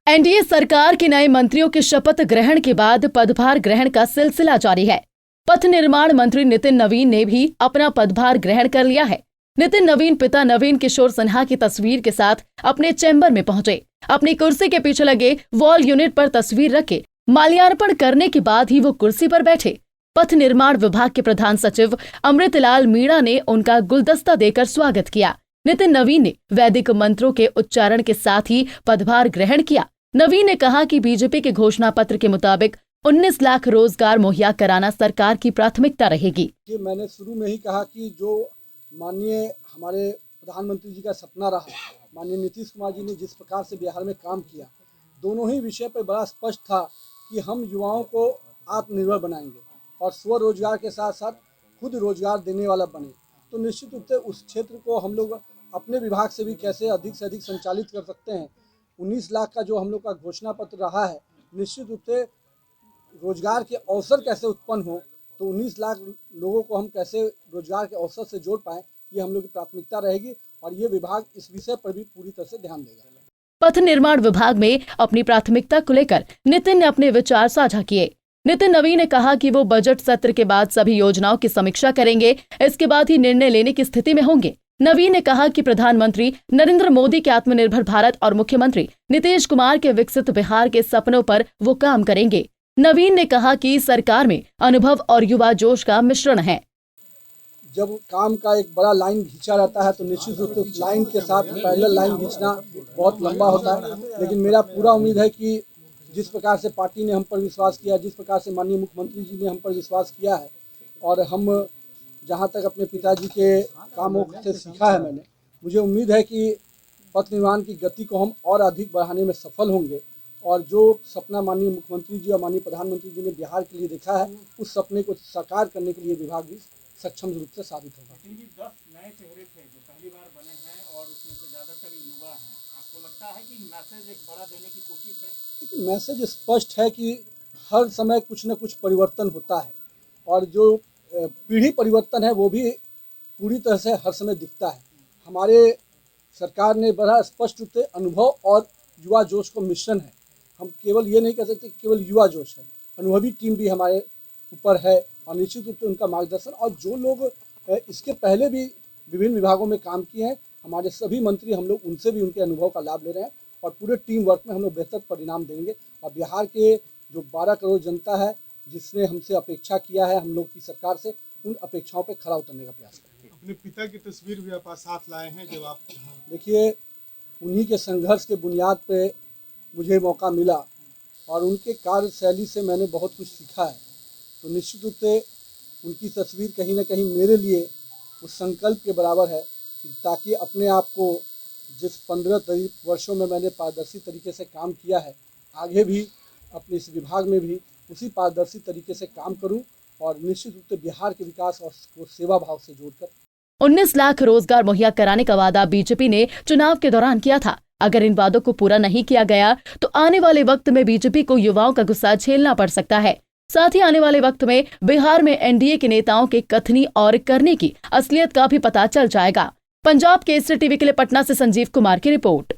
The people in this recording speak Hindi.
एनडीए सरकार के नए मंत्रियों के शपथ ग्रहण के बाद पदभार ग्रहण का सिलसिला जारी है। पथ निर्माण मंत्री नितिन नवीन ने भी अपना पदभार ग्रहण कर लिया है। नितिन नवीन पिता नवीन किशोर सिन्हा की तस्वीर के साथ अपने चैम्बर में पहुंचे। अपनी कुर्सी के पीछे लगे वॉल यूनिट पर तस्वीर रख के माल्यार्पण करने के बाद ही वो कुर्सी पर बैठे। पथ निर्माण विभाग के प्रधान सचिव अमृतलाल मीणा ने उनका गुलदस्ता देकर स्वागत किया। नितिन नवीन ने वैदिक मंत्रों के उच्चारण के साथ ही पदभार ग्रहण किया। नवीन ने कहा कि बीजेपी के घोषणा पत्र के मुताबिक 19 लाख रोजगार मुहैया कराना सरकार की प्राथमिकता रहेगी। मैंने शुरू में ही कहा कि जो माननीय हमारे प्रधानमंत्री जी का सपना रहा, माननीय नीतीश कुमार जी ने जिस प्रकार से बिहार में काम किया, दोनों ही विषय पर बड़ा स्पष्ट था कि हम युवाओं को आत्मनिर्भर बनाएंगे और स्वरोजगार के साथ साथ खुद रोजगार देने वाला बने। तो निश्चित रूप से उस क्षेत्र को हम लोग अपने विभाग से भी कैसे अधिक से अधिक संचालित कर सकते हैं। 19 लाख का जो हम लोग का घोषणा पत्र रहा है, निश्चित रूप से रोजगार के अवसर कैसे उत्पन्न हो, तो 19 लाख लोगों को हम कैसे रोजगार के अवसर से जोड़ पाएं, ये हम लोग की प्राथमिकता रहेगी और ये विभाग इस विषय पर भी पूरी तरह से ध्यान देगा। पथ निर्माण विभाग में अपनी प्राथमिकता को लेकर नितिन ने अपने विचार साझा किए। नितिन नवीन ने कहा कि वो बजट सत्र के बाद सभी योजनाओं की समीक्षा करेंगे, इसके बाद ही निर्णय लेने की स्थिति में होंगे। नवीन ने कहा कि प्रधानमंत्री नरेंद्र मोदी के आत्मनिर्भर भारत और मुख्यमंत्री नीतीश कुमार के विकसित बिहार के सपनों पर वो काम करेंगे। नवीन ने कहा कि सरकार में अनुभव और युवा जोश का मिश्रण है। जब काम का एक बड़ा लाइन खींचा रहता है तो निश्चित रूप से उस लाइन के साथ पैरेलल लाइन खींचना बहुत लंबा होता है, लेकिन मेरा पूरा उम्मीद है कि जिस प्रकार से पार्टी ने हम पर विश्वास किया, जिस प्रकार से माननीय मुख्यमंत्री जी ने हम पर विश्वास किया है और हम जहाँ तक अपने पिताजी के कामों से सीखा है मैंने, मुझे उम्मीद है कि पथ निर्माण की गति को हम और अधिक बढ़ाने में सफल होंगे और जो सपना माननीय मुख्यमंत्री जी और माननीय प्रधानमंत्री जी ने बिहार के लिए देखा है, उस सपने को साकार करने के लिए विभाग भी सक्षम रूप से साबित होगा। 10 नए चेहरे थे जो पहली बार बने हैं और उसमें से ज़्यादातर युवा हैं। आपको लगता है कि मैसेज एक बड़ा देने की कोशिश है? मैसेज स्पष्ट है कि हर समय कुछ न कुछ परिवर्तन होता है और जो पीढ़ी परिवर्तन है वो भी पूरी तरह से हर समय दिखता है। हमारे सरकार ने बड़ा स्पष्ट रूप से अनुभव और युवा जोश को मिश्रण है। हम केवल ये नहीं कह सकते केवल युवा जोश है, अनुभवी टीम भी हमारे ऊपर है और निश्चित रूप से उनका मार्गदर्शन और जो लोग इसके पहले भी विभिन्न विभागों में काम किए हैं, हमारे सभी मंत्री, हम लोग उनसे भी उनके अनुभव का लाभ ले रहे हैं और पूरे टीम वर्क में हम लोग बेहतर परिणाम देंगे और बिहार के जो 12 करोड़ जनता है जिसने हमसे अपेक्षा किया है हम लोग की सरकार से, उन अपेक्षाओं पे खरा उतरने का प्रयास करेंगे। अपने पिता की तस्वीर भी आप साथ लाए हैं जब आप देखिए, उन्हीं के संघर्ष के बुनियाद पे मुझे मौका मिला और उनके कार्यशैली से मैंने बहुत कुछ सीखा है। तो निश्चित रूप से उनकी तस्वीर कहीं ना कहीं मेरे लिए उस संकल्प के बराबर है ताकि अपने आप को जिस 15 वर्षों में मैंने पारदर्शी तरीके से काम किया है, आगे भी अपने इस विभाग में भी उसी पारदर्शी तरीके से काम करूं और निश्चित रूप से बिहार के विकास और सेवा भाव से जोड़कर 19 लाख रोजगार मुहैया कराने का वादा बीजेपी ने चुनाव के दौरान किया था। अगर इन वादों को पूरा नहीं किया गया तो आने वाले वक्त में बीजेपी को युवाओं का गुस्सा झेलना पड़ सकता है। साथ ही आने वाले वक्त में बिहार में एनडीए के नेताओं के कथनी और करने की असलियत का भी पता चल जाएगा। पंजाब केसरी टीवी के लिए पटना से संजीव कुमार की रिपोर्ट।